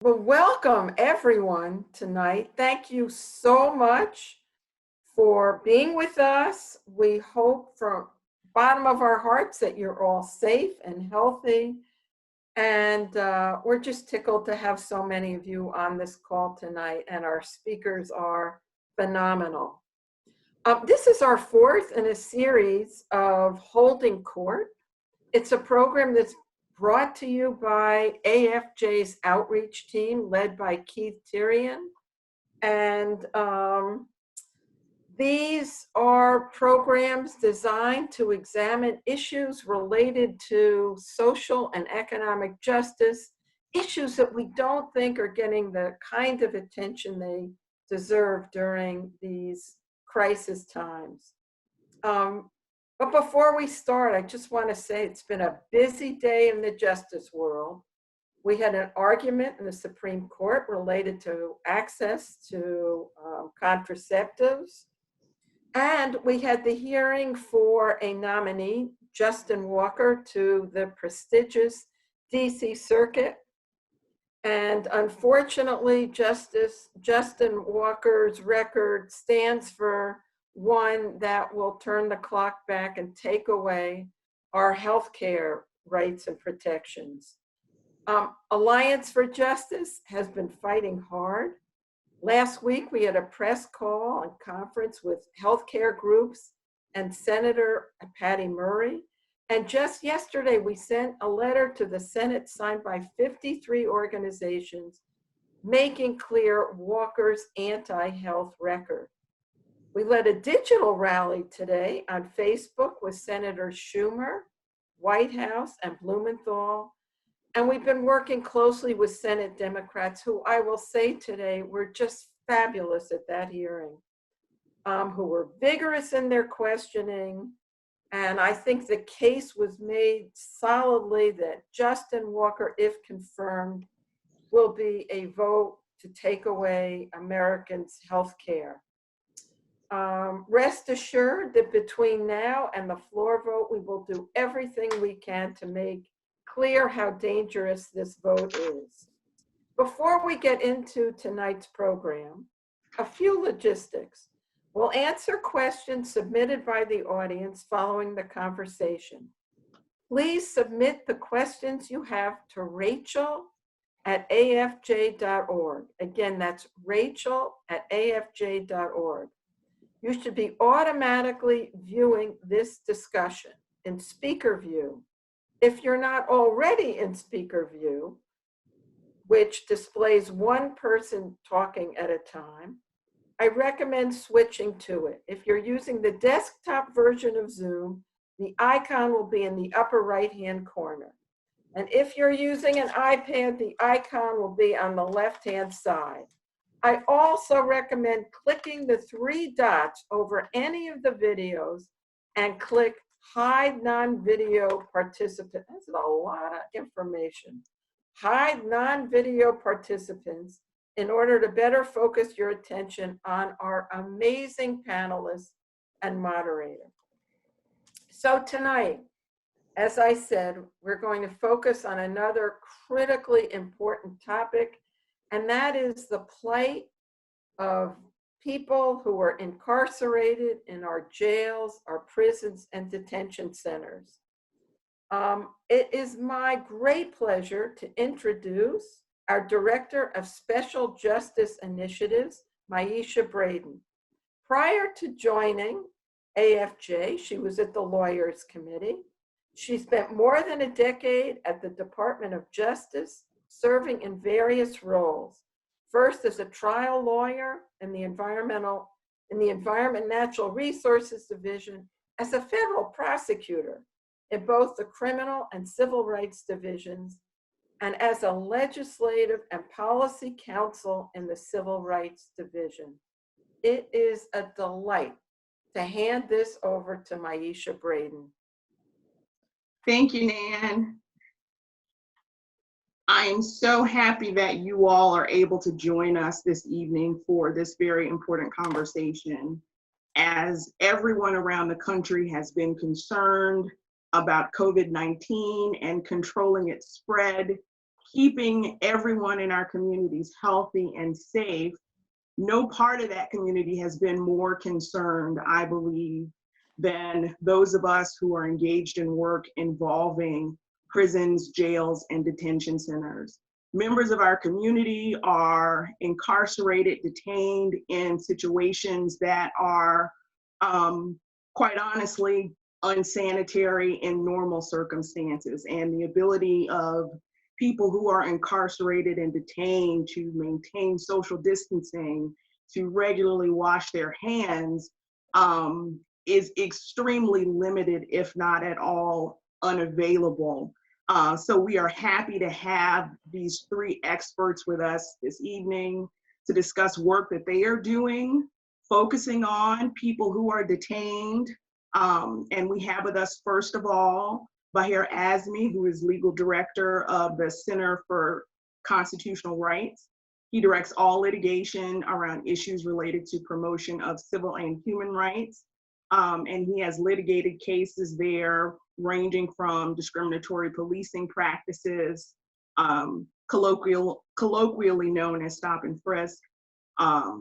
Well, welcome everyone tonight. Thank you so much for being with us. We hope from the bottom of our hearts that you're all safe and healthy. And we're just tickled to have so many of you on this call tonight, and our speakers are phenomenal. This is our fourth in a series of Holding Court. It's a program that's brought to you by AFJ's outreach team led by Keith Tyrion. And these are programs designed to examine issues related to social and economic justice, issues that we don't think are getting the kind of attention they deserve during these crisis times. But before we start, I just want to say it's been a busy day in the justice world. We had an argument in the Supreme Court related to access to contraceptives. And we had the hearing for a nominee, Justin Walker, to the prestigious DC Circuit. And unfortunately, Justin Walker's record stands for one that will turn the clock back and take away our healthcare rights and protections. Alliance for Justice has been fighting hard. Last week, we had a press call and conference with healthcare groups and Senator Patty Murray. And just yesterday, we sent a letter to the Senate signed by 53 organizations, making clear Walker's anti-health record. We led a digital rally today on Facebook with Senator Schumer, White House, and Blumenthal. And we've been working closely with Senate Democrats, who I will say today were just fabulous at that hearing, who were vigorous in their questioning. And I think the case was made solidly that Justin Walker, if confirmed, will be a vote to take away Americans' health care. Rest assured that between now and the floor vote, we will do everything we can to make clear how dangerous this vote is. Before we get into tonight's program, a few logistics. We'll answer questions submitted by the audience following the conversation. Please submit the questions you have to rachel@afj.org. Again, that's rachel@afj.org. You should be automatically viewing this discussion in speaker view. If you're not already in speaker view, which displays one person talking at a time, I recommend switching to it. If you're using the desktop version of Zoom, the icon will be in the upper right-hand corner. And if you're using an iPad, the icon will be on the left-hand side. I also recommend clicking the three dots over any of the videos and click Hide non-video participant. That's a lot of information. Hide non-video participants in order to better focus your attention on our amazing panelists and moderator. So tonight, as I said, we're going to focus on another critically important topic, and that is the plight of people who are incarcerated in our jails, our prisons, and detention centers. It is my great pleasure to introduce our Director of Special Justice Initiatives, Myesha Braden. Prior to joining AFJ, she was at the Lawyers Committee. She spent more than a decade at the Department of Justice, serving in various roles. First as a trial lawyer in the Environment Natural Resources Division, as a federal prosecutor in both the criminal and civil rights divisions, and as a legislative and policy counsel in the civil rights division. It is a delight to hand this over to Myesha Braden. Thank you, Nan. I am so happy that you all are able to join us this evening for this very important conversation. As everyone around the country has been concerned about COVID-19 and controlling its spread, keeping everyone in our communities healthy and safe, no part of that community has been more concerned, I believe, than those of us who are engaged in work involving prisons, jails, and detention centers. Members of our community are incarcerated, detained in situations that are, quite honestly, unsanitary in normal circumstances. And the ability of people who are incarcerated and detained to maintain social distancing, to regularly wash their hands, is extremely limited, if not at all unavailable. So we are happy to have these three experts with us this evening to discuss work that they are doing, focusing on people who are detained. And we have with us, first of all, Baher Azmy, who is legal director of the Center for Constitutional Rights. He directs all litigation around issues related to promotion of civil and human rights. And he has litigated cases there ranging from discriminatory policing practices, colloquially known as stop and frisk.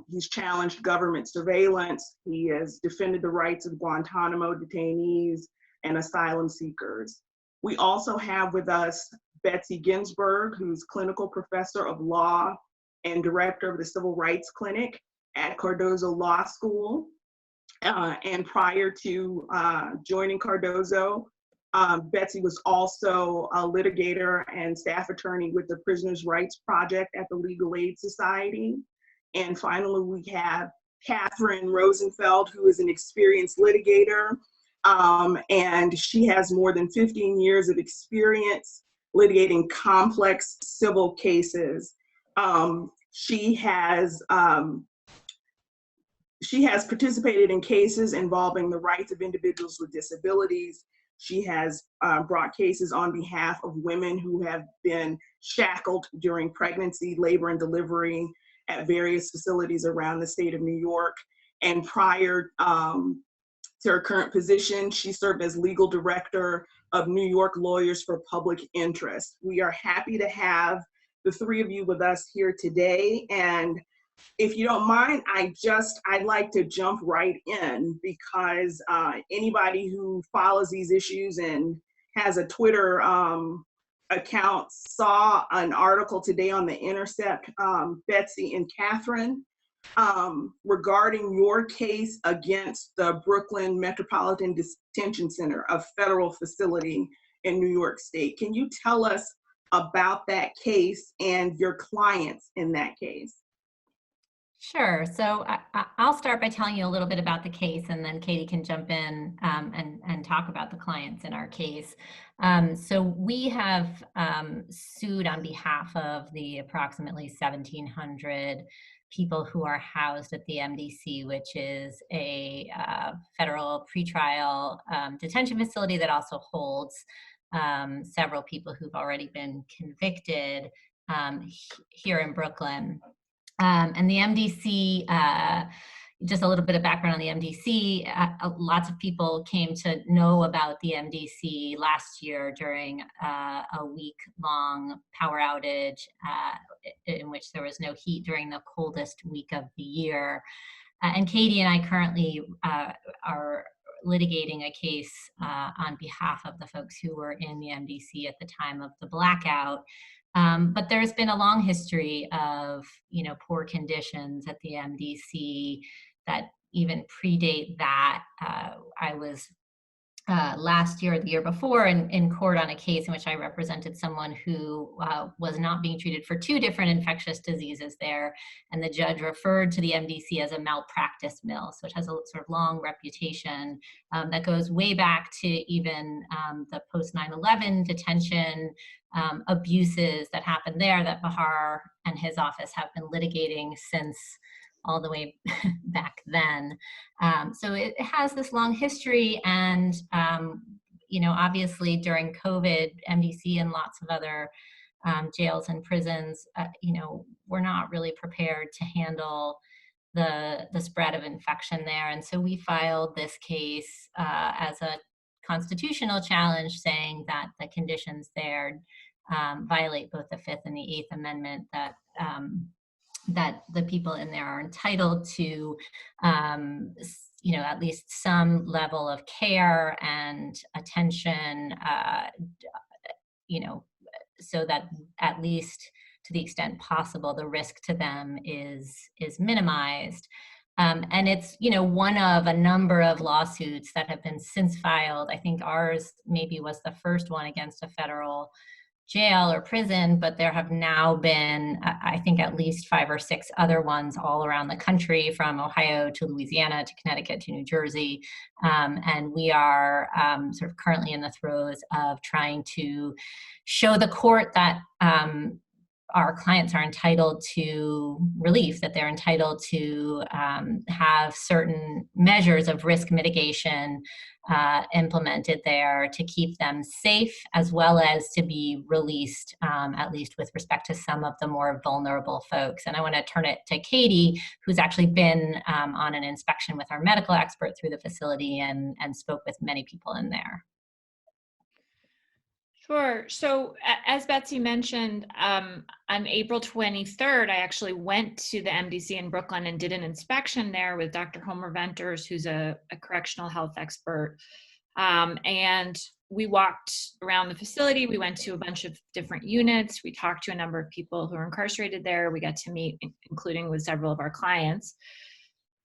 He's challenged government surveillance. He has defended the rights of Guantanamo detainees and asylum seekers. We also have with us Betsy Ginsberg, who's clinical professor of law and director of the Civil Rights Clinic at Cardozo Law School. And prior to joining Cardozo, Betsy was also a litigator and staff attorney with the Prisoners' Rights Project at the Legal Aid Society. And finally, we have Katherine Rosenfeld, who is an experienced litigator, and she has more than 15 years of experience litigating complex civil cases. She has participated in cases involving the rights of individuals with disabilities. She has brought cases on behalf of women who have been shackled during pregnancy, labor, and delivery at various facilities around the state of New York. And prior to her current position, she served as legal director of New York Lawyers for Public Interest. We are happy to have the three of you with us here today. And if you don't mind, I'd like to jump right in, because anybody who follows these issues and has a Twitter account saw an article today on The Intercept, Betsy and Katherine, regarding your case against the Brooklyn Metropolitan Detention Center, a federal facility in New York State. Can you tell us about that case and your clients in that case? Sure. So I'll start by telling you a little bit about the case, and then Katie can jump in and talk about the clients in our case. So we have sued on behalf of the approximately 1,700 people who are housed at the MDC, which is a federal pretrial detention facility that also holds several people who've already been convicted here in Brooklyn. And the MDC, just a little bit of background on the MDC, lots of people came to know about the MDC last year during a week-long power outage in which there was no heat during the coldest week of the year. And Katie and I currently are litigating a case on behalf of the folks who were in the MDC at the time of the blackout. But there's been a long history of, poor conditions at the MDC that even predate that. I was last year or the year before in court on a case in which I represented someone who was not being treated for 2 different infectious diseases there. And the judge referred to the MDC as a malpractice mill. So it has a sort of long reputation that goes way back to even the post 9/11 detention abuses that happened there that Bahar and his office have been litigating since all the way back then. So it has this long history, and obviously during COVID, MDC and lots of other jails and prisons, were not really prepared to handle the spread of infection there. And so we filed this case as a constitutional challenge, saying that the conditions there violate both the Fifth and the Eighth Amendment, that that the people in there are entitled to, at least some level of care and attention, so that at least to the extent possible, the risk to them is minimized. And it's, one of a number of lawsuits that have been since filed. I think ours maybe was the first one against a federal jail or prison, but there have now been, I think, at least 5 or 6 other ones all around the country, from Ohio to Louisiana to Connecticut to New Jersey. And we are sort of currently in the throes of trying to show the court that our clients are entitled to relief, that they're entitled to have certain measures of risk mitigation implemented there to keep them safe, as well as to be released, at least with respect to some of the more vulnerable folks. And I want to turn it to Katie, who's actually been on an inspection with our medical expert through the facility and spoke with many people in there. Sure. So as Betsy mentioned, on April 23rd, I actually went to the MDC in Brooklyn and did an inspection there with Dr. Homer Venters, who's a correctional health expert. And we walked around the facility. We went to a bunch of different units. We talked to a number of people who are incarcerated there. We got to meet, including with several of our clients.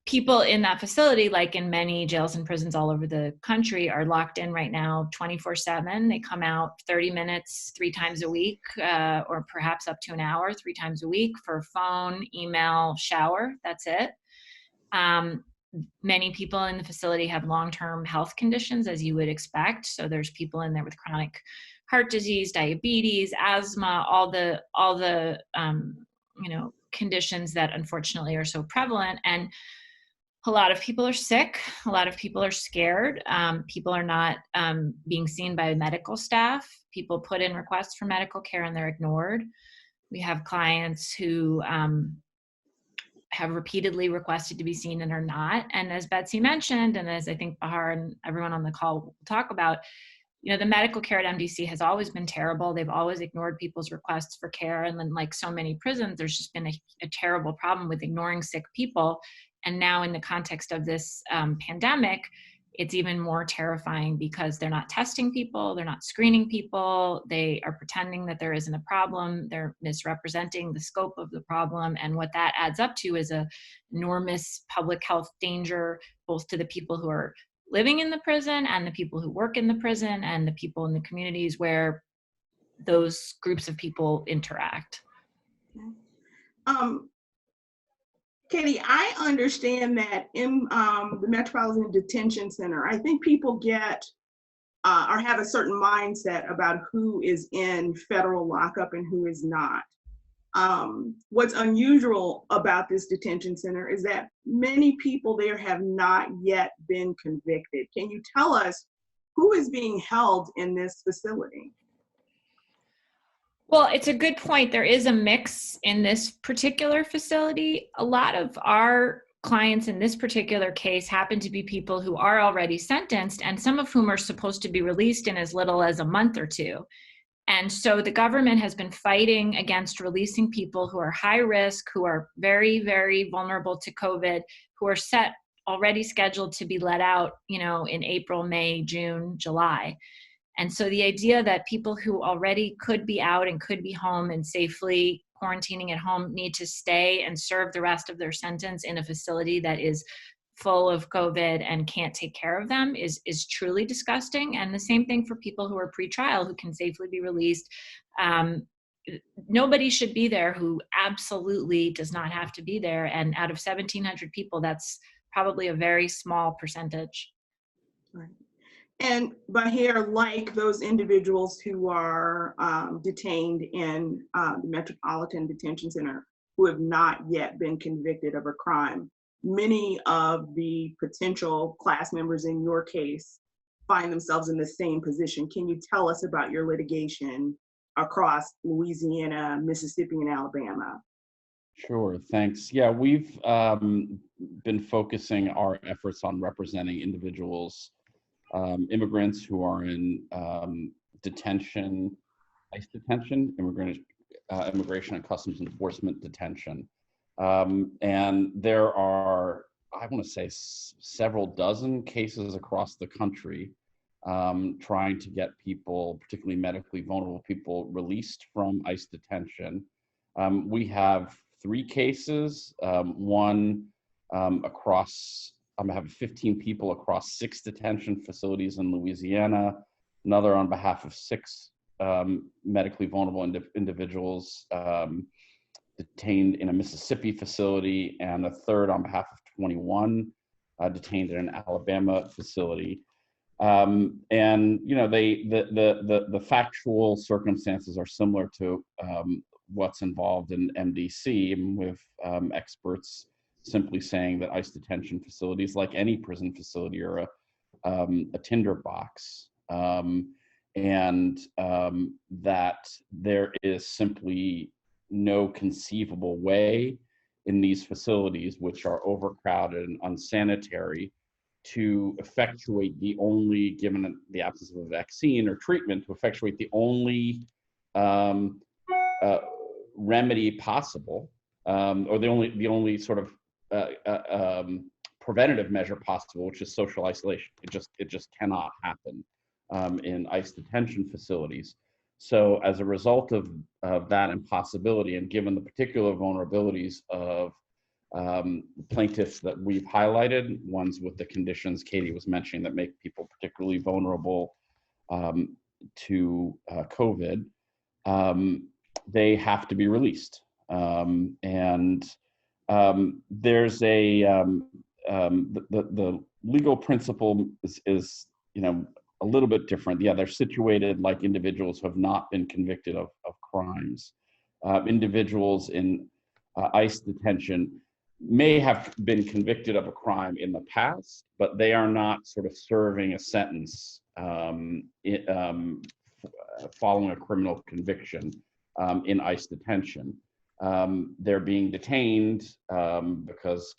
People in that facility, like in many jails and prisons all over the country, are locked in right now 24/7. They come out 30 minutes 3 times a week, or perhaps up to an hour 3 times a week for phone, email, shower. That's it. Many people in the facility have long-term health conditions, as you would expect. So there's people in there with chronic heart disease, diabetes, asthma, all the conditions that unfortunately are so prevalent. And a lot of people are sick. A lot of people are scared. People are not being seen by medical staff. People put in requests for medical care and they're ignored. We have clients who have repeatedly requested to be seen and are not. And as Betsy mentioned, and as I think Bahar and everyone on the call will talk about, the medical care at MDC has always been terrible. They've always ignored people's requests for care. And then, like so many prisons, there's just been a terrible problem with ignoring sick people. And now in the context of this pandemic, it's even more terrifying because they're not testing people, they're not screening people, they are pretending that there isn't a problem, they're misrepresenting the scope of the problem. And what that adds up to is an enormous public health danger, both to the people who are living in the prison and the people who work in the prison and the people in the communities where those groups of people interact. Katie, I understand that in the Metropolitan Detention Center, I think people get or have a certain mindset about who is in federal lockup and who is not. What's unusual about this detention center is that many people there have not yet been convicted. Can you tell us who is being held in this facility? Well, it's a good point. There is a mix in this particular facility. A lot of our clients in this particular case happen to be people who are already sentenced, and some of whom are supposed to be released in as little as a month or 2. And so the government has been fighting against releasing people who are high risk, who are very, very vulnerable to COVID, who are already scheduled to be let out, in April, May, June, July. And so the idea that people who already could be out and could be home and safely quarantining at home need to stay and serve the rest of their sentence in a facility that is full of COVID and can't take care of them is truly disgusting. And the same thing for people who are pretrial who can safely be released. Nobody should be there who absolutely does not have to be there. And out of 1,700 people, that's probably a very small percentage. Right. And Bahar, like those individuals who are detained in the Metropolitan Detention Center who have not yet been convicted of a crime, many of the potential class members in your case find themselves in the same position. Can you tell us about your litigation across Louisiana, Mississippi, and Alabama? Sure, thanks. Yeah, we've been focusing our efforts on representing individuals, immigrants who are in detention ICE detention, Immigration and Customs Enforcement detention. And there are, I want to say, several dozen cases across the country trying to get people, particularly medically vulnerable people, released from ICE detention. We have 3 cases, one across, I have 15 people across 6 detention facilities in Louisiana, another on behalf of 6 medically vulnerable individuals detained in a Mississippi facility, and a third on behalf of 21 detained in an Alabama facility. And you know, the factual circumstances are similar to what's involved in MDC, with experts simply saying that ICE detention facilities, like any prison facility, are a tinderbox, and that there is simply no conceivable way in these facilities, which are overcrowded and unsanitary, to effectuate the only, given the absence of a vaccine or treatment, to effectuate the only remedy possible, or the only sort of preventative measure possible, which is social isolation. It just cannot happen in ICE detention facilities. So as a result of that impossibility, and given the particular vulnerabilities of plaintiffs that we've highlighted, ones with the conditions Katie was mentioning that make people particularly vulnerable to COVID, they have to be released. And there's the legal principle is you know, a little bit different. Yeah, they're situated like individuals who have not been convicted of crimes. Individuals in ICE detention may have been convicted of a crime in the past, but they are not sort of serving a sentence following a criminal conviction in ICE detention. They're being detained because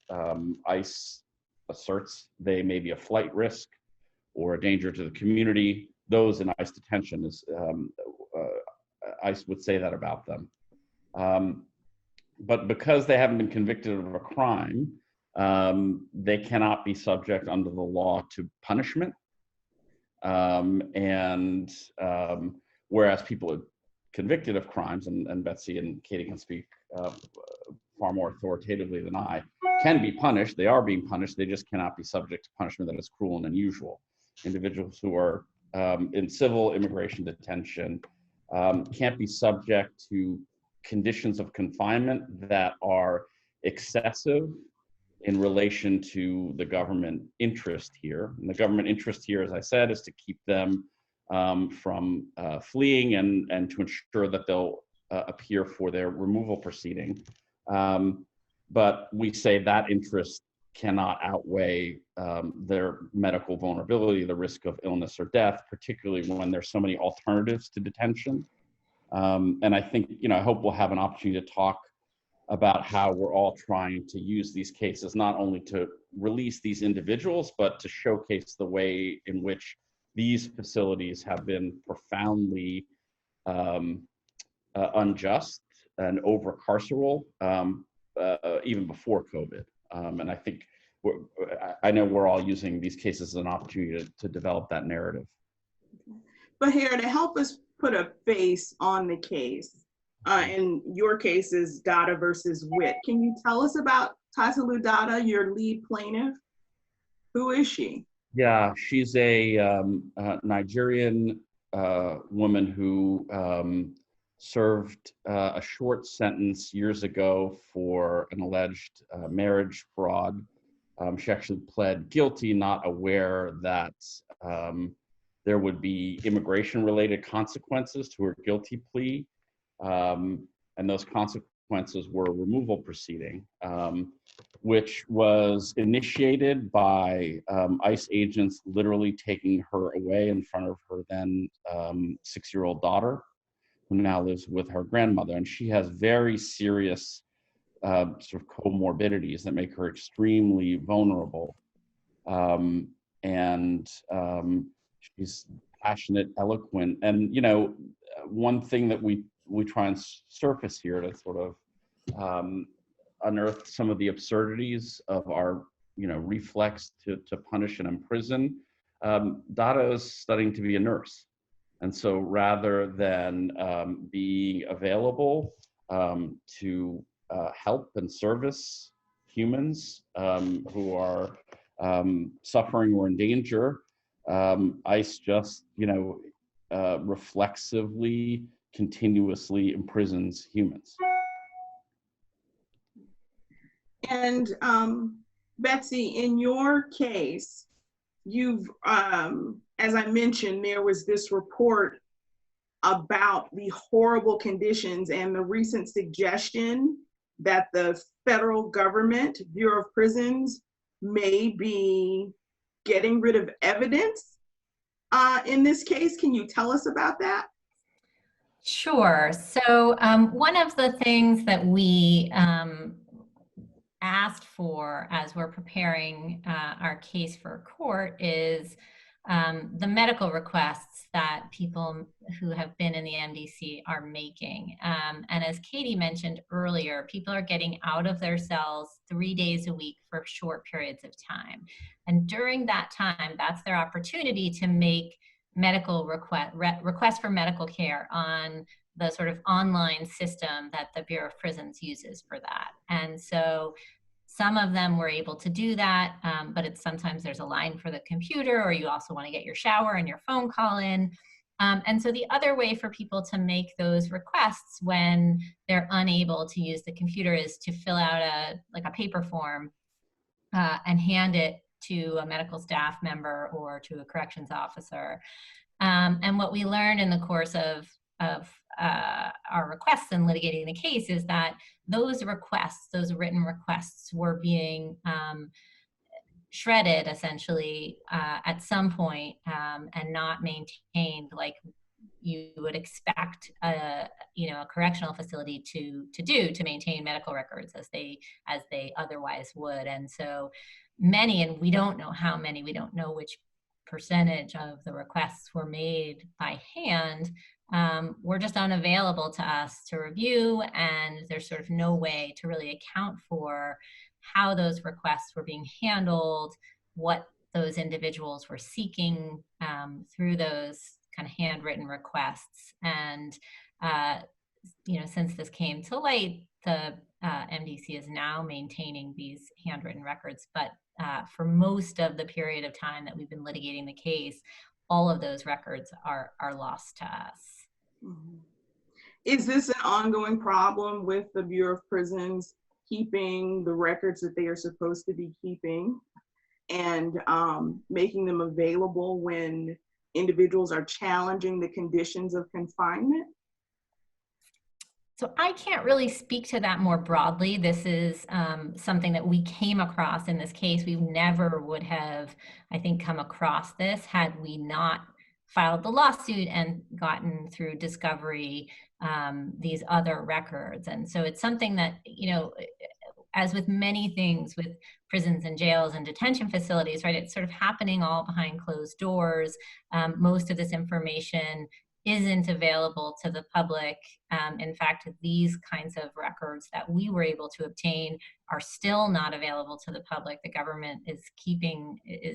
ICE asserts they may be a flight risk or a danger to the community. Those in ICE detention, ICE would say that about them. But because they haven't been convicted of a crime, they cannot be subject under the law to punishment. Whereas people convicted of crimes, and Betsy and Katie can speak far more authoritatively than I, can be punished. They are being punished. They just cannot be subject to punishment that is cruel and unusual. Individuals who are in civil immigration detention can't be subject to conditions of confinement that are excessive in relation to the government interest here. And the government interest here, as I said, is to keep them from fleeing and to ensure that they'll appear for their removal proceeding. But we say that interest cannot outweigh their medical vulnerability, the risk of illness or death, particularly when there's so many alternatives to detention. And I think, you know, I hope we'll have an opportunity to talk about how we're all trying to use these cases, not only to release these individuals, but to showcase the way in which these facilities have been profoundly unjust and over-carceral, even before COVID. And I think, I know we're all using these cases as an opportunity to develop that narrative. But here, to help us put a face on the case, in your case is Dada versus Witt. Can you tell us about Tasalu Dada, your lead plaintiff? Who is she? Yeah, she's a Nigerian woman who served a short sentence years ago for an alleged marriage fraud. She actually pled guilty, not aware that there would be immigration-related consequences to her guilty plea. And those consequences were a removal proceeding, which was initiated by ICE agents literally taking her away in front of her then 6-year-old daughter, who now lives with her grandmother. And she has very serious sort of comorbidities that make her extremely vulnerable. She's passionate, eloquent. And, you know, one thing that we try and surface here to sort of unearth some of the absurdities of our, you know, reflex to punish and imprison. Dada is studying to be a nurse. And so rather than being available to help and service humans who are suffering or in danger, ICE just, you know, reflexively, continuously imprisons humans. And Betsy, in your case, you've, as I mentioned, there was this report about the horrible conditions and the recent suggestion that the federal government, Bureau of Prisons, may be getting rid of evidence in this case. Can you tell us about that? Sure. So one of the things that we asked for as we're preparing our case for court is the medical requests that people who have been in the MDC are making. And as Katie mentioned earlier, people are getting out of their cells 3 days a week for short periods of time. And during that time, that's their opportunity to make medical requests for medical care on the sort of online system that the Bureau of Prisons uses for that. And so some of them were able to do that, but it's sometimes there's a line for the computer, or you also want to get your shower and your phone call in. And so the other way for people to make those requests when they're unable to use the computer is to fill out a paper form and hand it to a medical staff member or to a corrections officer. And what we learned in the course of our requests in litigating the case is that those requests, those written requests, were being shredded essentially at some point and not maintained like you would expect a correctional facility to do to maintain medical records as they otherwise would. And so many, and we don't know how many, we don't know which percentage of the requests were made by hand, were just unavailable to us to review, and there's sort of no way to really account for how those requests were being handled, what those individuals were seeking through those kind of handwritten requests. And since this came to light, the MDC is now maintaining these handwritten records, but for most of the period of time that we've been litigating the case, all of those records are lost to us. Mm-hmm. Is this an ongoing problem with the Bureau of Prisons keeping the records that they are supposed to be keeping and making them available when individuals are challenging the conditions of confinement? So I can't really speak to that more broadly. This is something that we came across in this case. We never would have, I think, come across this had we not filed the lawsuit and gotten through discovery these other records. And so it's something that, as with many things with prisons and jails and detention facilities, right, it's sort of happening all behind closed doors. Most of this information isn't available to the public. In fact, these kinds of records that we were able to obtain are still not available to the public. The government is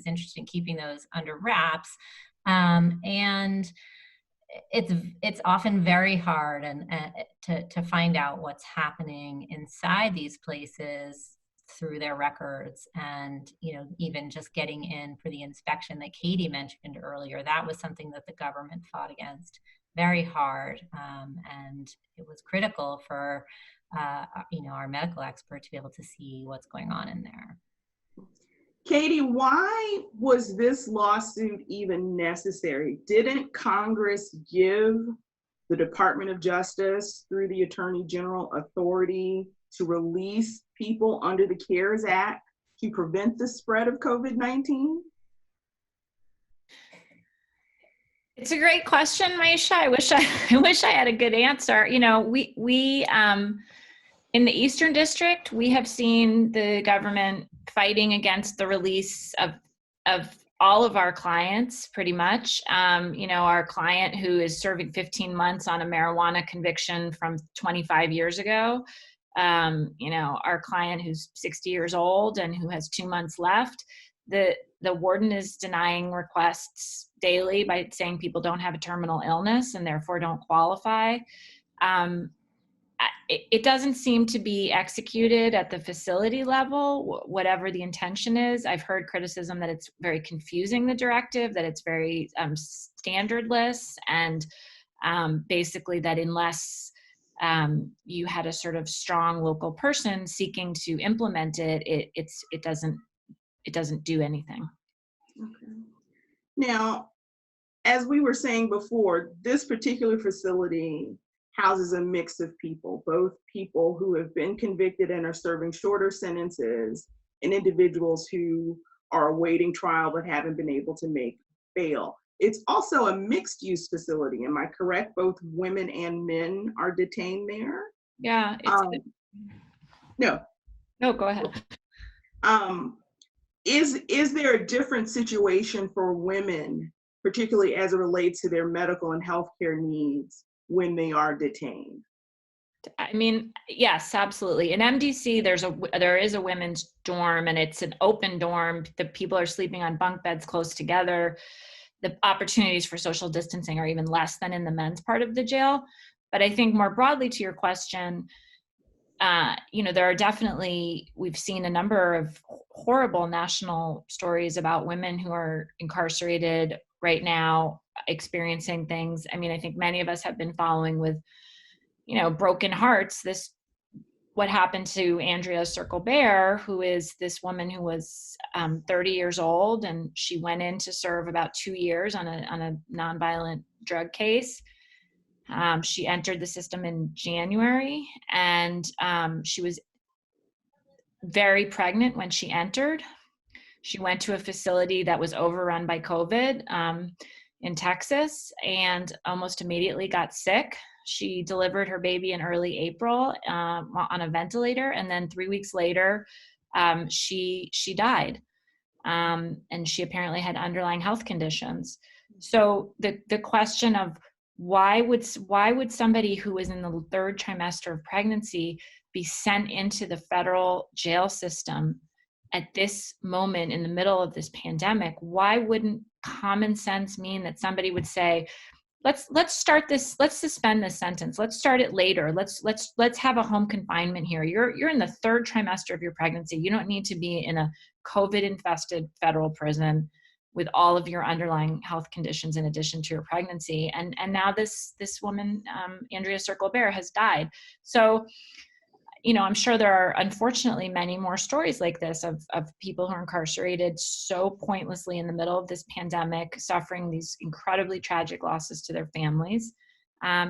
interested in keeping those under wraps. And it's often very hard to find out what's happening inside these places through their records. And even just getting in for the inspection that Katie mentioned earlier, that was something that the government fought against very hard, and it was critical for our medical expert to be able to see what's going on in there. Katie, why was this lawsuit even necessary? Didn't Congress give the Department of Justice, through the Attorney General, authority to release people under the CARES Act to prevent the spread of COVID-19? It's a great question, Myesha. I wish I had a good answer. We in the Eastern District, we have seen the government fighting against the release of all of our clients, pretty much. Our client who is serving 15 months on a marijuana conviction from 25 years ago, our client who's 60 years old and who has 2 months left, the warden is denying requests daily by saying people don't have a terminal illness and therefore don't qualify. It doesn't seem to be executed at the facility level, whatever the intention is. I've heard criticism that it's very confusing, the directive, that it's very standardless, and basically that unless you had a sort of strong local person seeking to implement it, it doesn't do anything. Okay. Now, as we were saying before, this particular facility houses a mix of people, both people who have been convicted and are serving shorter sentences, and individuals who are awaiting trial but haven't been able to make bail. It's also a mixed use facility, am I correct? Both women and men are detained there? Yeah. No, go ahead. Is there a different situation for women, particularly as it relates to their medical and healthcare needs when they are detained? I mean, yes, absolutely. In MDC, there is a women's dorm, and it's an open dorm. The people are sleeping on bunk beds close together. The opportunities for social distancing are even less than in the men's part of the jail. But I think more broadly to your question, there are definitely, we've seen a number of horrible national stories about women who are incarcerated right now, experiencing things. I mean, I think many of us have been following with, broken hearts, what happened to Andrea Circle-Bear, who is this woman who was 30 years old, and she went in to serve about 2 years on a nonviolent drug case. She entered the system in January, and she was very pregnant when she entered. She went to a facility that was overrun by COVID in Texas, and almost immediately got sick. She delivered her baby in early April on a ventilator, and then 3 weeks later, she died. And she apparently had underlying health conditions. So the question of why would somebody who is in the third trimester of pregnancy be sent into the federal jail system at this moment in the middle of this pandemic? Why wouldn't common sense mean that somebody would say, let's start this, let's suspend this sentence, let's start it later, let's have a home confinement here. You're in the third trimester of your pregnancy. You don't need to be in a COVID infested federal prison with all of your underlying health conditions in addition to your pregnancy. And now this woman, Andrea Circle-Bear, has died. So, I'm sure there are unfortunately many more stories like this of people who are incarcerated so pointlessly in the middle of this pandemic, suffering these incredibly tragic losses to their families.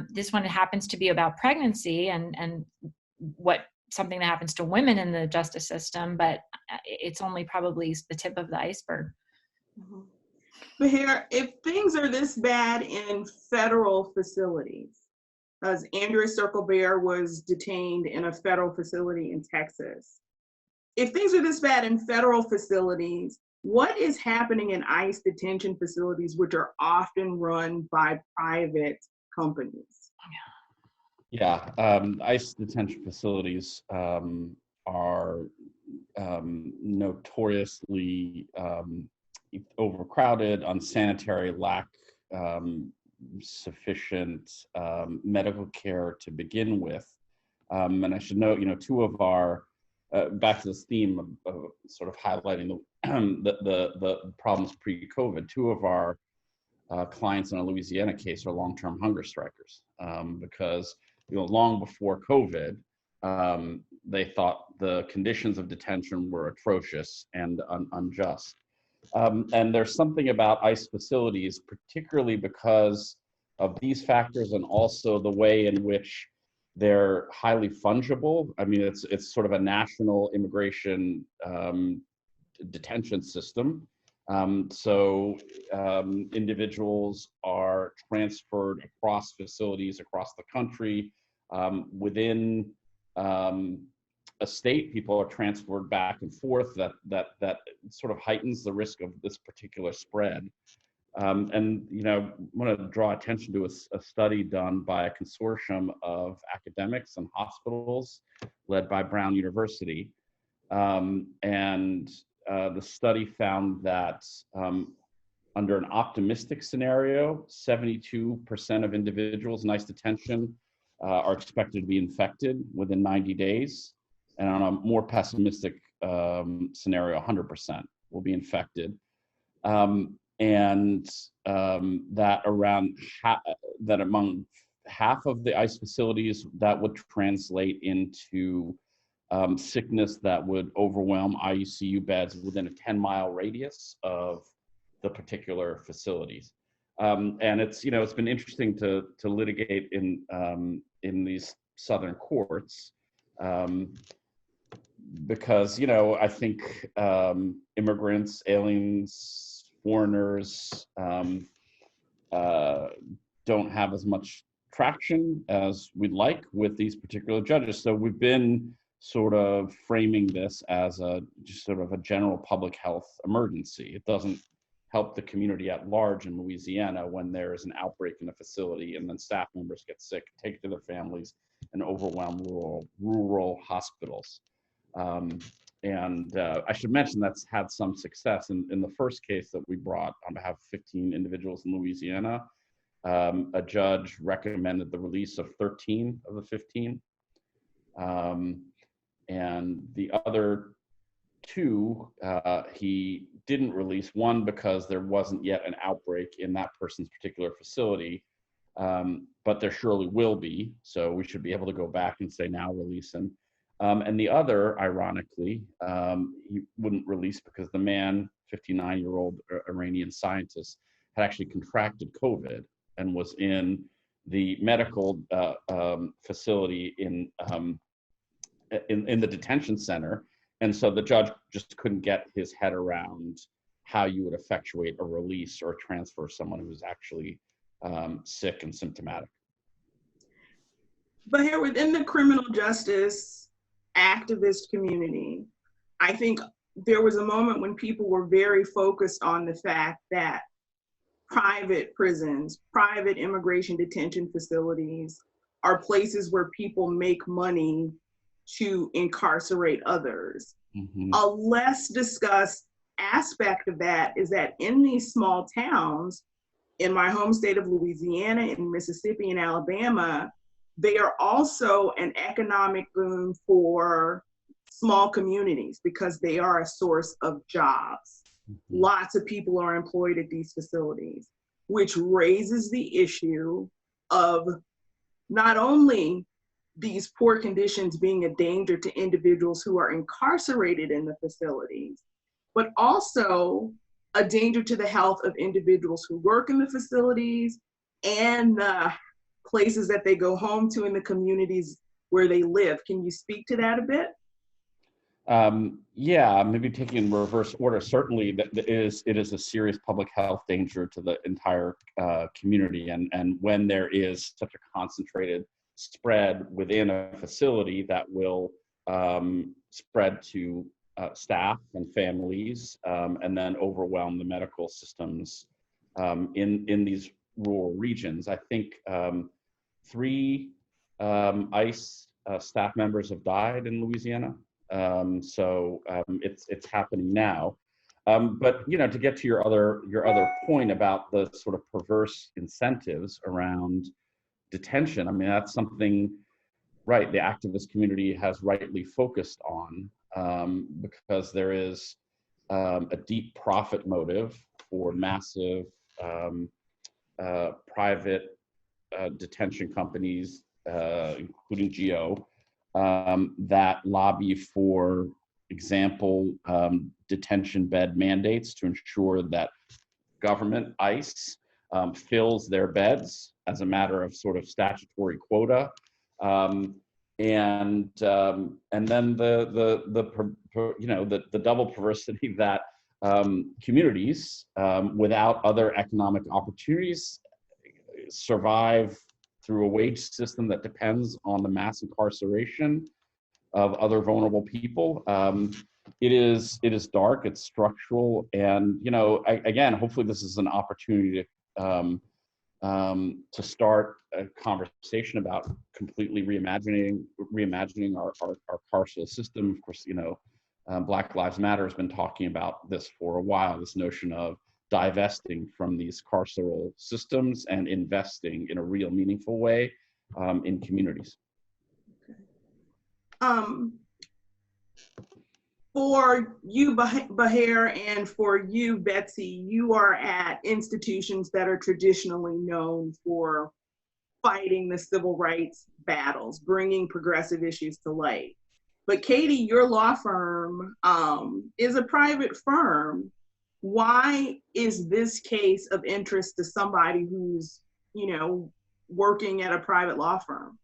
This one happens to be about pregnancy and something that happens to women in the justice system, but it's only probably the tip of the iceberg. Mm-hmm. Bahar, if things are this bad in federal facilities, as Andrea Circle-Bear was detained in a federal facility in Texas. If things are this bad in federal facilities, what is happening in ICE detention facilities, which are often run by private companies? Yeah, ICE detention facilities are notoriously overcrowded, unsanitary, lack sufficient medical care to begin with. And I should note, two of our, back to this theme of sort of highlighting the problems pre-COVID, two of our clients in a Louisiana case are long-term hunger strikers because, long before COVID, they thought the conditions of detention were atrocious and unjust. And there's something about ICE facilities, particularly because of these factors and also the way in which they're highly fungible. I mean, it's sort of a national immigration detention system. So individuals are transferred across facilities across the country within state, people are transferred back and forth. That sort of heightens the risk of this particular spread. And I want to draw attention to a study done by a consortium of academics and hospitals led by Brown University. The study found that under an optimistic scenario, 72% of individuals in ICE detention are expected to be infected within 90 days. And on a more pessimistic scenario, 100% will be infected. That among half of the ICE facilities, that would translate into sickness that would overwhelm ICU beds within a 10-mile radius of the particular facilities. And it's been interesting to litigate in these southern courts because I think immigrants, aliens, foreigners don't have as much traction as we'd like with these particular judges. So we've been sort of framing this as just sort of a general public health emergency. It doesn't help the community at large in Louisiana when there is an outbreak in a facility and then staff members get sick, take it to their families, and overwhelm rural hospitals. I should mention that's had some success. In the first case that we brought on behalf of 15 individuals in Louisiana, a judge recommended the release of 13 of the 15. And the other two, he didn't release, one because there wasn't yet an outbreak in that person's particular facility, but there surely will be. So we should be able to go back and say, now release him. And the other, ironically, he wouldn't release because the man, 59-year-old Iranian scientist, had actually contracted COVID and was in the medical facility in the detention center. And so the judge just couldn't get his head around how you would effectuate a release or transfer someone who's actually sick and symptomatic. But here within the criminal justice activist community, I think there was a moment when people were very focused on the fact that private prisons, private immigration detention facilities are places where people make money to incarcerate others. Mm-hmm. A less discussed aspect of that is that in these small towns, in my home state of Louisiana, in Mississippi, and Alabama, they are also an economic boom for small communities because they are a source of jobs. Mm-hmm. Lots of people are employed at these facilities, which raises the issue of not only these poor conditions being a danger to individuals who are incarcerated in the facilities, but also a danger to the health of individuals who work in the facilities and the places that they go home to in the communities where they live. Can you speak to that a bit? Yeah, maybe taking in reverse order. Certainly, it is a serious public health danger to the entire community. And when there is such a concentrated spread within a facility, that will spread to staff and families, and then overwhelm the medical systems in these rural regions. I think 3 ICE staff members have died in Louisiana. So it's happening now. But to get to your other point about the sort of perverse incentives around detention, I mean, that's something, right, the activist community has rightly focused on, because there is a deep profit motive for massive private detention companies, including GEO, that lobby for example, detention bed mandates to ensure that government, ICE, fills their beds as a matter of sort of statutory quota. And then the double perversity that communities without other economic opportunities survive through a wage system that depends on the mass incarceration other vulnerable people. It is dark, it's structural, and again, hopefully this is an opportunity to start a conversation about completely reimagining our carceral system. Of course, Black Lives Matter has been talking about this for a while, this notion of divesting from these carceral systems and investing in a real meaningful way in communities. For you, Baher, and for you, Betsy, you are at institutions that are traditionally known for fighting the civil rights battles, bringing progressive issues to light. But Katie, your law firm is a private firm. Why is this case of interest to somebody who's, working at a private law firm?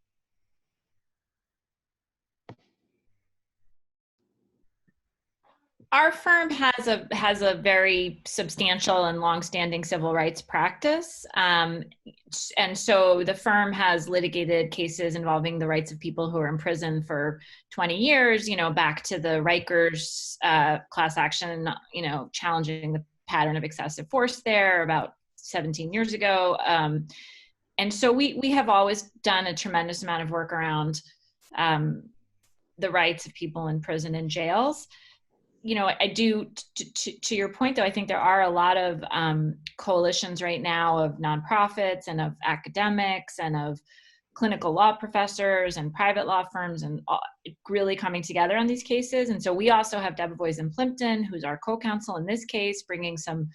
Our firm has a very substantial and longstanding civil rights practice, and so the firm has litigated cases involving the rights of people who are in prison for 20 years. Back to the Rikers class action, challenging the pattern of excessive force there about 17 years ago, and so we have always done a tremendous amount of work around the rights of people in prison and jails. I do, to your point, though, I think there are a lot of coalitions right now of nonprofits and of academics and of clinical law professors and private law firms and really coming together on these cases. And so we also have Debevoise and Plimpton, who's our co-counsel in this case, bringing some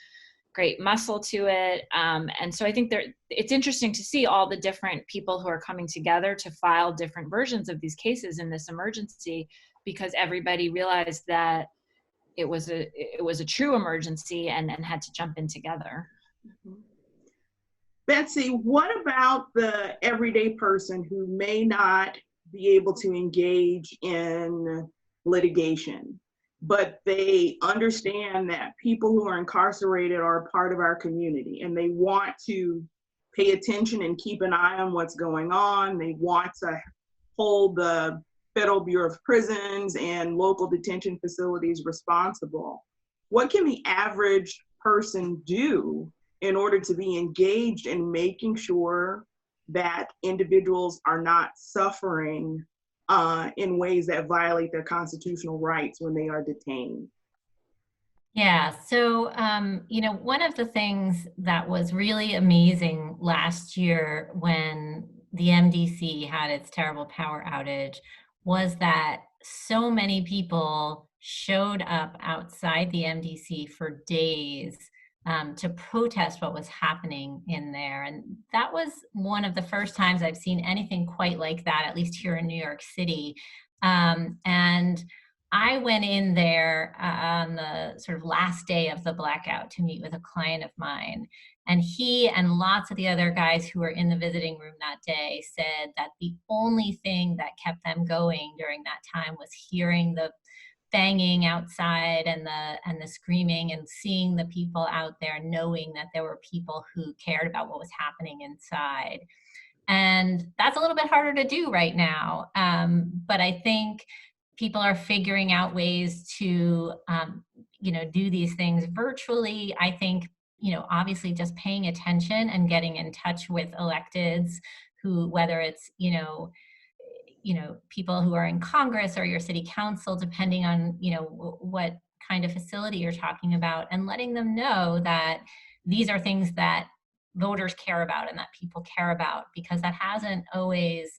great muscle to it. And so I think it's interesting to see all the different people who are coming together to file different versions of these cases in this emergency, because everybody realized that it was a true emergency and had to jump in together. Betsy, what about the everyday person who may not be able to engage in litigation, but they understand that people who are incarcerated are a part of our community and they want to pay attention and keep an eye on what's going on? They want to hold the Federal Bureau of Prisons and local detention facilities responsible. What can the average person do in order to be engaged in making sure that individuals are not suffering in ways that violate their constitutional rights when they are detained? Yeah, so, one of the things that was really amazing last year when the MDC had its terrible power outage was that so many people showed up outside the MDC for days to protest what was happening in there. And that was one of the first times I've seen anything quite like that, at least here in New York City. And I went in there on the sort of last day of the blackout to meet with a client of mine. And he and lots of the other guys who were in the visiting room that day said that the only thing that kept them going during that time was hearing the banging outside and the screaming and seeing the people out there, knowing that there were people who cared about what was happening inside. And that's a little bit harder to do right now. But I think people are figuring out ways to, do these things virtually. I think, obviously just paying attention and getting in touch with electeds who, whether it's, people who are in Congress or your city council, depending on, what kind of facility you're talking about, and letting them know that these are things that voters care about and that people care about, because that hasn't always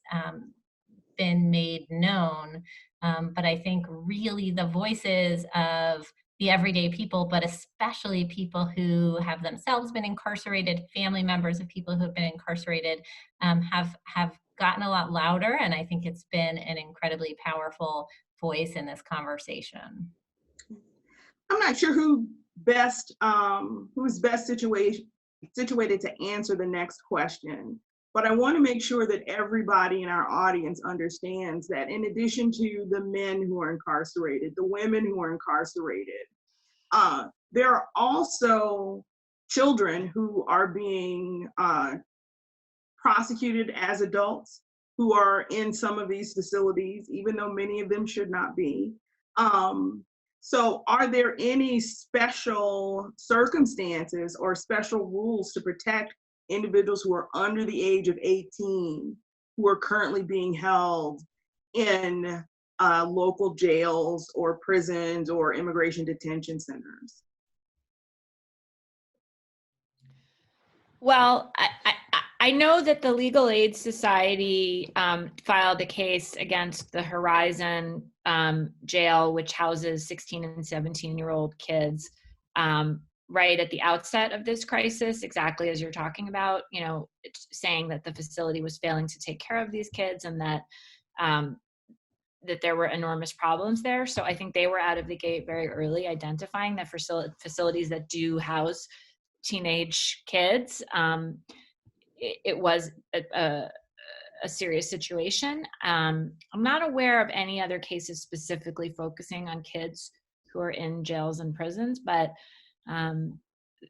been made known. But I think really the voices of the everyday people, but especially people who have themselves been incarcerated, family members of people who have been incarcerated, have gotten a lot louder. And I think it's been an incredibly powerful voice in this conversation. I'm not sure who's best situated to answer the next question, but I want to make sure that everybody in our audience understands that in addition to the men who are incarcerated, the women who are incarcerated, there are also children who are being prosecuted as adults who are in some of these facilities, even though many of them should not be. So are there any special circumstances or special rules to protect individuals who are under the age of 18 who are currently being held in local jails or prisons or immigration detention centers? Well, I know that the Legal Aid Society filed a case against the Horizon jail, which houses 16 and 17-year-old kids, right at the outset of this crisis, exactly as you're talking about, you know, saying that the facility was failing to take care of these kids and that that there were enormous problems there. So I think they were out of the gate very early, identifying that facilities that do house teenage kids, it was a serious situation. I'm not aware of any other cases specifically focusing on kids who are in jails and prisons, but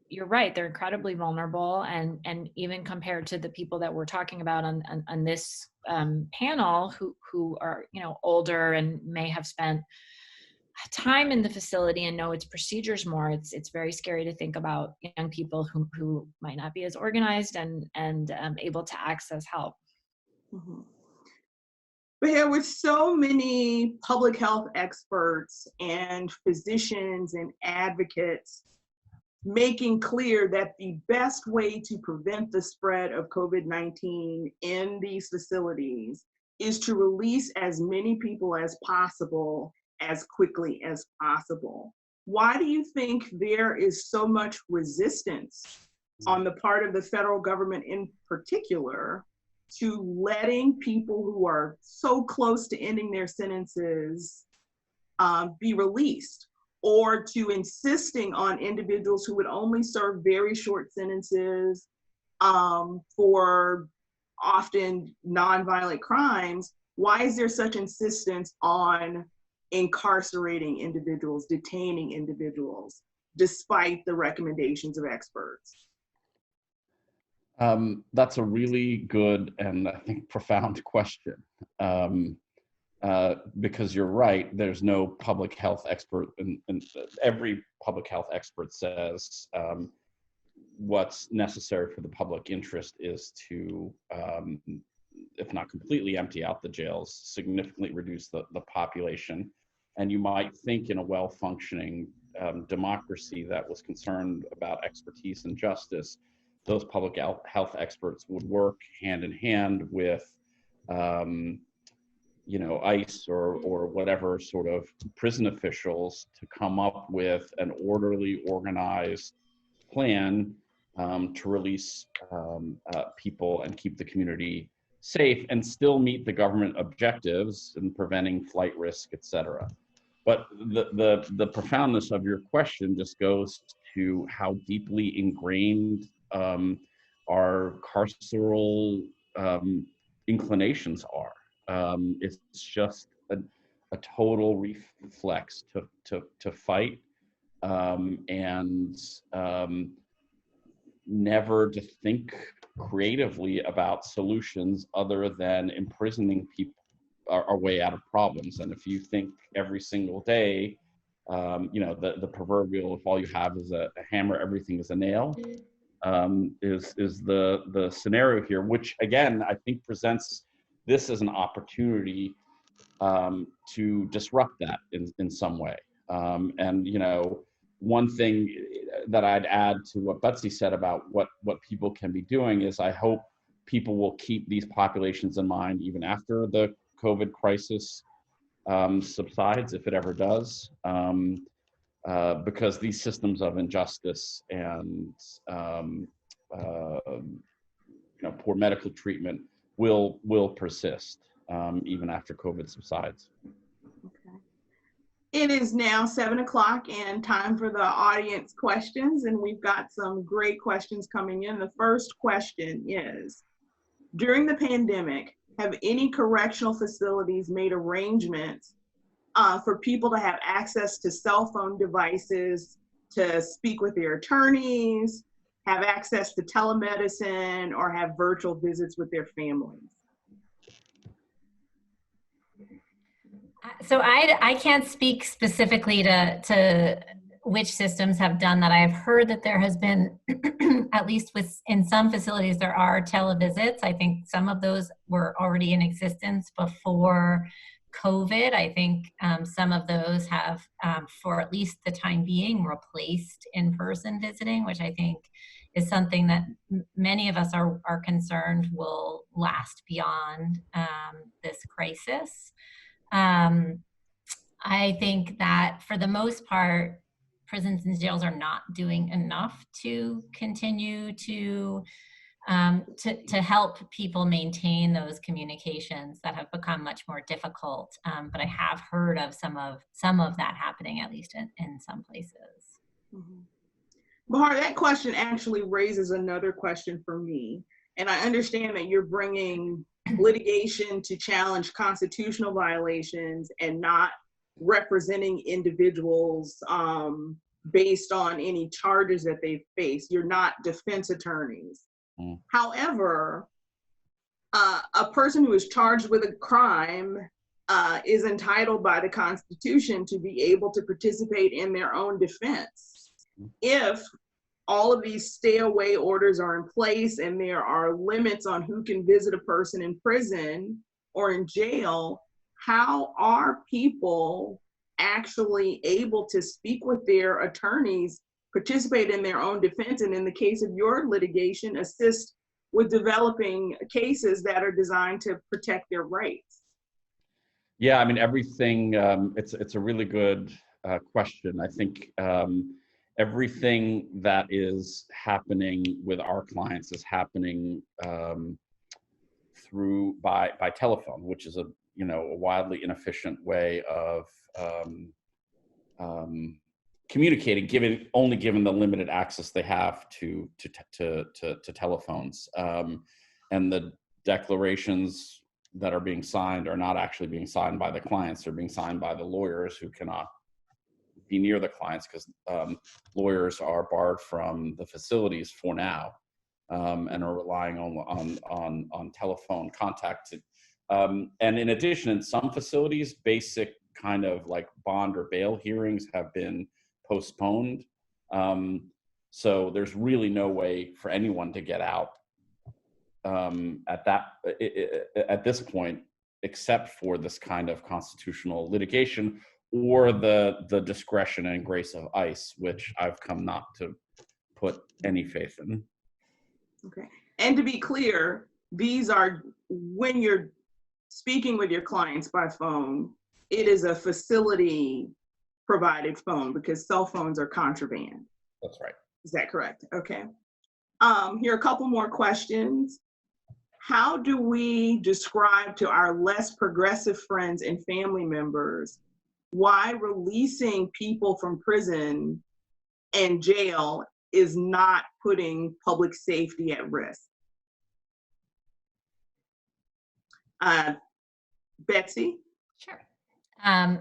you're right, they're incredibly vulnerable, and even compared to the people that we're talking about on this panel who are, you know, older and may have spent time in the facility and know its procedures more, it's very scary to think about young people who might not be as organized and able to access help. Mm-hmm. But yeah, with so many public health experts and physicians and advocates making clear that the best way to prevent the spread of COVID-19 in these facilities is to release as many people as possible as quickly as possible. Why do you think there is so much resistance on the part of the federal government in particular to letting people who are so close to ending their sentences be released, or to insisting on individuals who would only serve very short sentences for often nonviolent crimes? Why is there such insistence on incarcerating individuals, detaining individuals, despite the recommendations of experts? That's a really good and I think profound question. Because you're right, there's no public health expert, and every public health expert says what's necessary for the public interest is to, if not completely empty out the jails, significantly reduce the population. And you might think in a well-functioning democracy that was concerned about expertise and justice, those public health experts would work hand in hand with you know, ICE or whatever sort of prison officials to come up with an orderly, organized plan to release people and keep the community safe and still meet the government objectives in preventing flight risk, et cetera. But the profoundness of your question just goes to how deeply ingrained our carceral inclinations are. It's just a total reflex to fight and never to think creatively about solutions other than imprisoning people our way out of problems. And if you think every single day, you know, the proverbial, if all you have is a hammer, everything is a nail, is the scenario here, which again, I think presents this as an opportunity to disrupt that in some way. And, you know, one thing that I'd add to what Betsy said about what people can be doing is I hope people will keep these populations in mind even after the COVID crisis subsides, if it ever does, because these systems of injustice and you know, poor medical treatment will persist even after COVID subsides. Okay. It is now 7 o'clock and time for the audience questions, and we've got some great questions coming in. The first question is, during the pandemic, have any correctional facilities made arrangements for people to have access to cell phone devices to speak with their attorneys, have access to telemedicine, or have virtual visits with their families? So I can't speak specifically to which systems have done that. I have heard that there has been, at least in some facilities, there are televisits. I think some of those were already in existence before COVID. I think some of those have, for at least the time being, replaced in-person visiting, which I think is something that many of us are concerned will last beyond this crisis. I think that for the most part, prisons and jails are not doing enough to continue to help people maintain those communications that have become much more difficult. But I have heard of some of that happening, at least in some places. Mhm. Bahar, that question actually raises another question for me. And I understand that you're bringing litigation to challenge constitutional violations and not representing individuals based on any charges that they face. You're not defense attorneys. However, a person who is charged with a crime is entitled by the Constitution to be able to participate in their own defense. If all of these stay away orders are in place and there are limits on who can visit a person in prison or in jail, how are people actually able to speak with their attorneys, participate in their own defense, and in the case of your litigation, assist with developing cases that are designed to protect their rights? Yeah, I mean, everything, it's a really good question. I think everything that is happening with our clients is happening by telephone, which is a wildly inefficient way of communicating, given the limited access they have to telephones, and the declarations that are being signed are not actually being signed by the clients. They're being signed by the lawyers who cannot be near the clients because lawyers are barred from the facilities for now, and are relying on telephone contact. And in addition, in some facilities, basic kind of like bond or bail hearings have been postponed. So there's really no way for anyone to get out at this point, except for this kind of constitutional litigation or the discretion and grace of ICE, which I've come not to put any faith in. Okay. And to be clear, these are, when you're speaking with your clients by phone, it is a facility provided phone because cell phones are contraband. That's right. Is that correct? Okay. Here are a couple more questions. How do we describe to our less progressive friends and family members why releasing people from prison and jail is not putting public safety at risk? Betsy? Sure.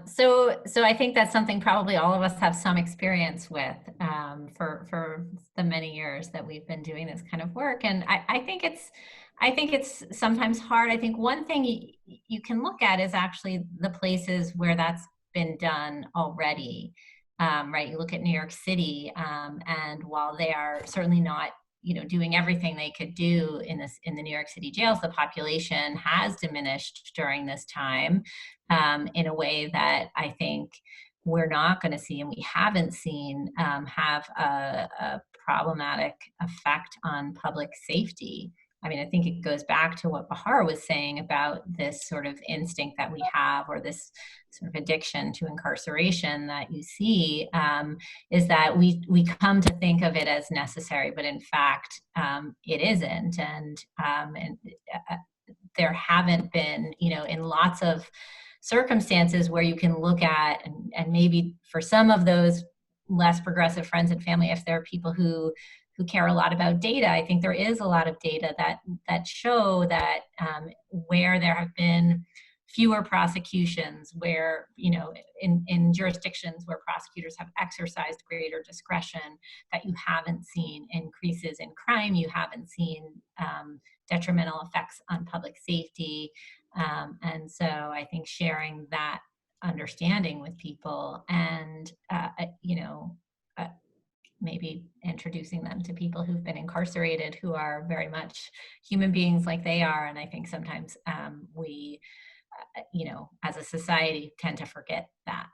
So I think that's something probably all of us have some experience with for the many years that we've been doing this kind of work. And I think it's sometimes hard. I think one thing you can look at is actually the places where that's been done already, right? You look at New York City, and while they are certainly not doing everything they could do in the New York City jails, the population has diminished during this time in a way that I think we're not going to see, and we haven't seen have a problematic effect on public safety. I mean, I think it goes back to what Bahar was saying about this sort of instinct that we have, or this sort of addiction to incarceration that you see, is that we come to think of it as necessary, but in fact, it isn't. And there haven't been, in lots of circumstances where you can look at, and maybe for some of those less progressive friends and family, if there are people who care a lot about data, I think there is a lot of data that show that where there have been fewer prosecutions, where in jurisdictions where prosecutors have exercised greater discretion, that you haven't seen increases in crime, you haven't seen detrimental effects on public safety, and so I think sharing that understanding with people, and maybe introducing them to people who've been incarcerated, who are very much human beings like they are. And I think sometimes we, as a society, tend to forget that.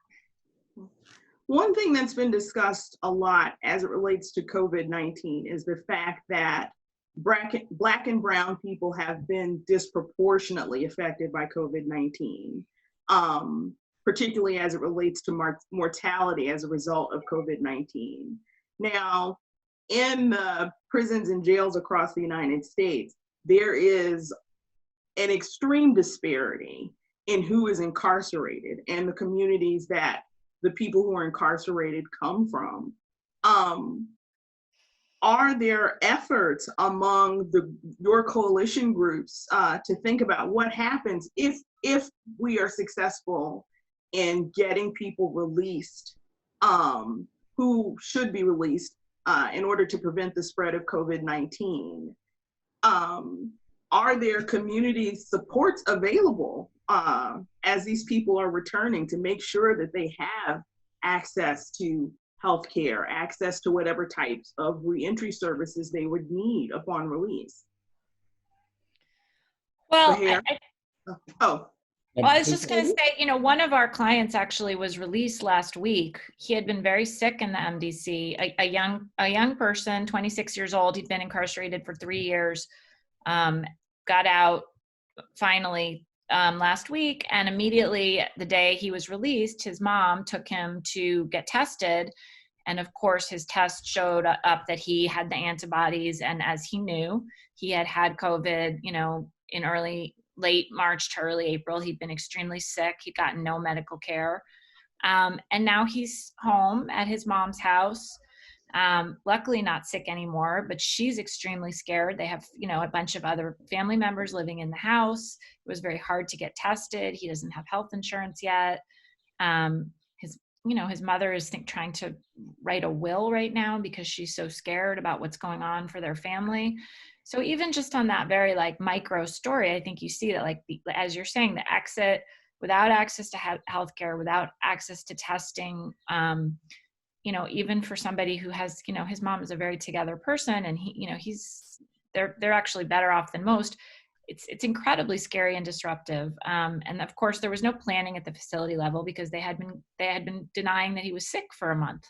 One thing that's been discussed a lot as it relates to COVID-19 is the fact that Black and brown people have been disproportionately affected by COVID-19, particularly as it relates to mortality as a result of COVID-19. Now, in the prisons and jails across the United States, there is an extreme disparity in who is incarcerated and the communities that the people who are incarcerated come from. Are there efforts among your coalition groups to think about what happens if we are successful in getting people released who should be released in order to prevent the spread of COVID-19? Are there community supports available as these people are returning to make sure that they have access to healthcare, access to whatever types of reentry services they would need upon release? Well, I was just going to say, one of our clients actually was released last week. He had been very sick in the MDC, a young person, 26 years old. He'd been incarcerated for 3 years, got out finally last week, and immediately the day he was released, his mom took him to get tested. And of course, his test showed up that he had the antibodies. And as he knew, he had had COVID, in late March to early April. He'd been extremely sick. He'd gotten no medical care. And now he's home at his mom's house. Luckily not sick anymore, but she's extremely scared. They have, a bunch of other family members living in the house. It was very hard to get tested. He doesn't have health insurance yet. His mother is trying to write a will right now because she's so scared about what's going on for their family. So even just on that very micro story, I think you see that as you're saying, the exit without access to healthcare, without access to testing, even for somebody who has, his mom is a very together person, and they're actually better off than most. It's incredibly scary and disruptive. And of course, there was no planning at the facility level because they had been denying that he was sick for a month.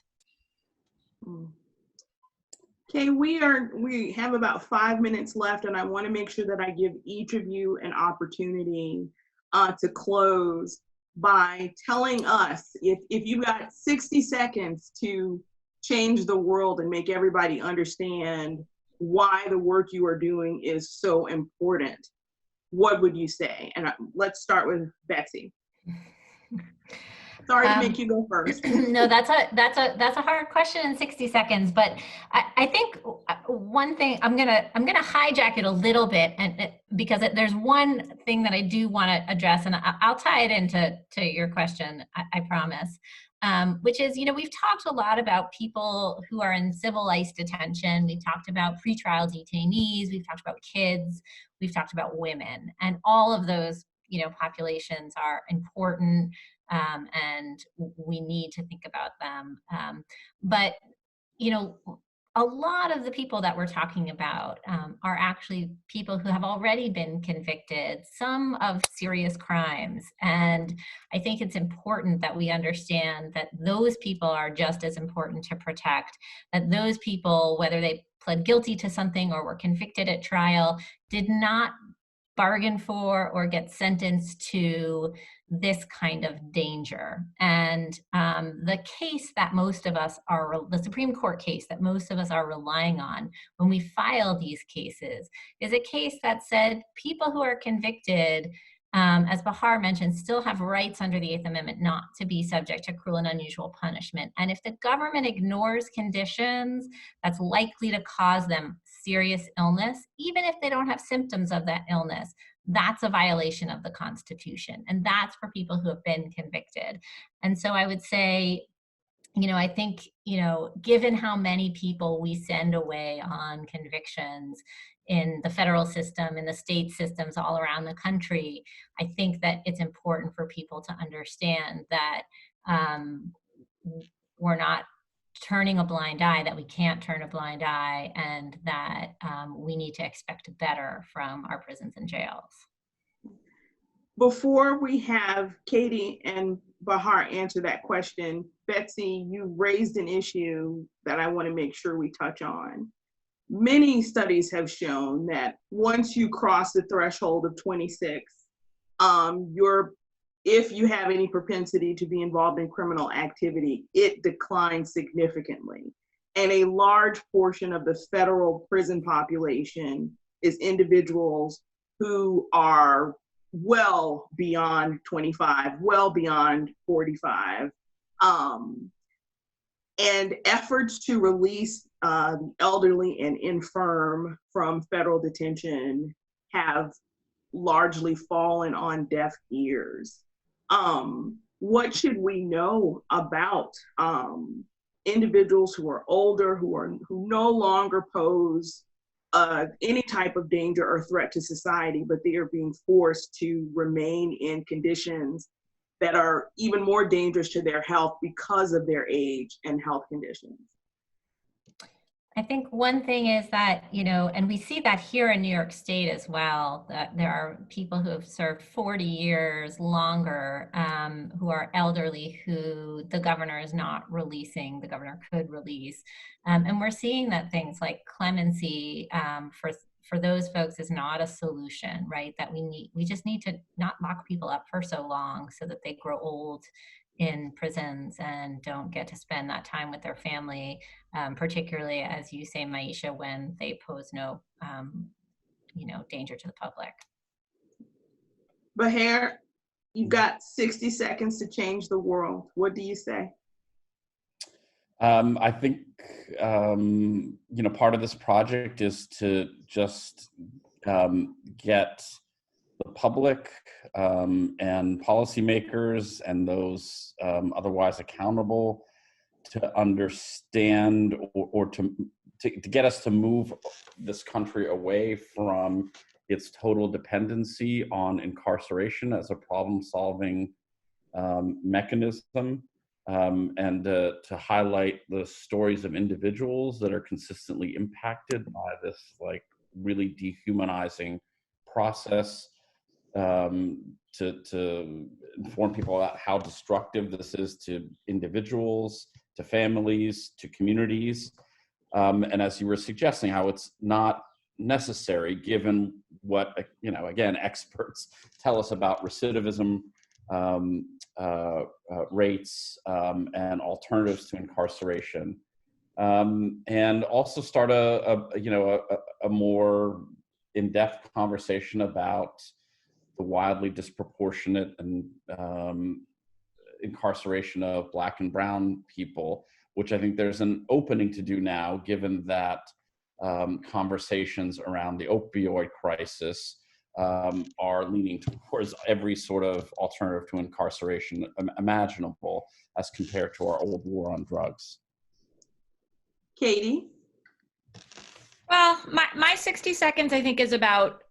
Okay, we have about 5 minutes left, and I want to make sure that I give each of you an opportunity to close by telling us if you got 60 seconds to change the world and make everybody understand why the work you are doing is so important, what would you say? And let's start with Betsy. Sorry to make you go first. No, that's a hard question in 60 seconds. But I think one thing I'm gonna hijack it a little bit, and because there's one thing that I do want to address, and I'll tie it into your question. I promise. Which is, we've talked a lot about people who are in civil ICE detention. We've talked about pretrial detainees. We've talked about kids. We've talked about women, and all of those, populations are important. And we need to think about them. But, a lot of the people that we're talking about are actually people who have already been convicted, some of serious crimes. And I think it's important that we understand that those people are just as important to protect, that those people, whether they pled guilty to something or were convicted at trial, did not bargain for or get sentenced to this kind of danger. And the case that most of us the Supreme Court case that most of us are relying on when we file these cases is a case that said people who are convicted, as Bahar mentioned, still have rights under the 8th Amendment not to be subject to cruel and unusual punishment. And if the government ignores conditions that's likely to cause them serious illness, even if they don't have symptoms of that illness, that's a violation of the Constitution. And that's for people who have been convicted. And so I would say, I think, given how many people we send away on convictions in the federal system, in the state systems all around the country, I think that it's important for people to understand that we're not turning a blind eye, that we can't turn a blind eye, and that we need to expect better from our prisons and jails. Before we have Katie and Bahar answer that question, Betsy, you raised an issue that I want to make sure we touch on. Many studies have shown that once you cross the threshold of 26, if you have any propensity to be involved in criminal activity, it declines significantly. And a large portion of the federal prison population is individuals who are well beyond 25, well beyond 45. And efforts to release elderly and infirm from federal detention have largely fallen on deaf ears. What should we know about individuals who are older, who no longer pose any type of danger or threat to society, but they are being forced to remain in conditions that are even more dangerous to their health because of their age and health conditions? I think one thing is that, and we see that here in New York State as well, that there are people who have served 40 years longer, who are elderly, who the governor is not releasing, the governor could release. And we're seeing that things like clemency for those folks is not a solution, right? That we just need to not lock people up for so long so that they grow old in prisons and don't get to spend that time with their family, particularly, as you say, Myesha, when they pose no, danger to the public. Baher, you've got 60 seconds to change the world. What do you say? I think, part of this project is to just get the public and policymakers and those otherwise accountable to understand or to get us to move this country away from its total dependency on incarceration as a problem-solving mechanism, and to highlight the stories of individuals that are consistently impacted by this really dehumanizing process, to inform people about how destructive this is to individuals, to families, to communities. And as you were suggesting, how it's not necessary given what, again, experts tell us about recidivism rates and alternatives to incarceration. And also start a more in-depth conversation about the wildly disproportionate and incarceration of Black and Brown people, which I think there's an opening to do now, given that conversations around the opioid crisis are leaning towards every sort of alternative to incarceration imaginable as compared to our old war on drugs. Katie? Well, my 60 seconds, I think, is about,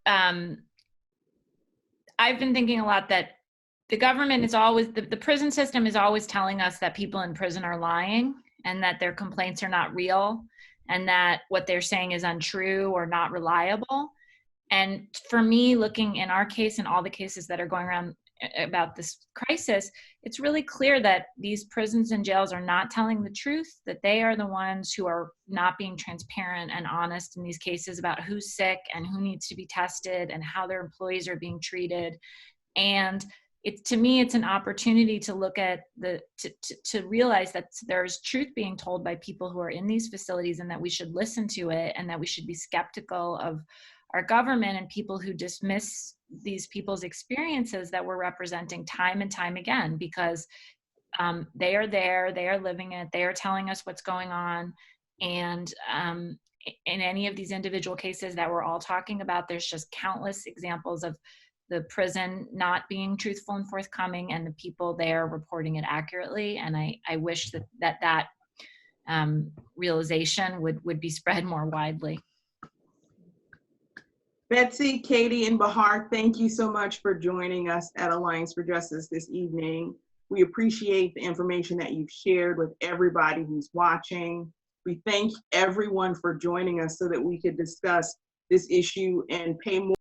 I've been thinking a lot that the government is always, the prison system is always telling us that people in prison are lying and that their complaints are not real and that what they're saying is untrue or not reliable. And for me, looking in our case and all the cases that are going around about this crisis, it's really clear that these prisons and jails are not telling the truth, that they are the ones who are not being transparent and honest in these cases about who's sick and who needs to be tested and how their employees are being treated. And to me, it's an opportunity to look at to realize that there's truth being told by people who are in these facilities and that we should listen to it and that we should be skeptical of our government and people who dismiss these people's experiences that we're representing time and time again, because they are there, they are living it, they are telling us what's going on. And in any of these individual cases that we're all talking about, there's just countless examples of the prison not being truthful and forthcoming, and the people there reporting it accurately. And I wish that realization would be spread more widely. Betsy, Katie, and Bahar, thank you so much for joining us at Alliance for Justice this evening. We appreciate the information that you've shared with everybody who's watching. We thank everyone for joining us so that we could discuss this issue and pay more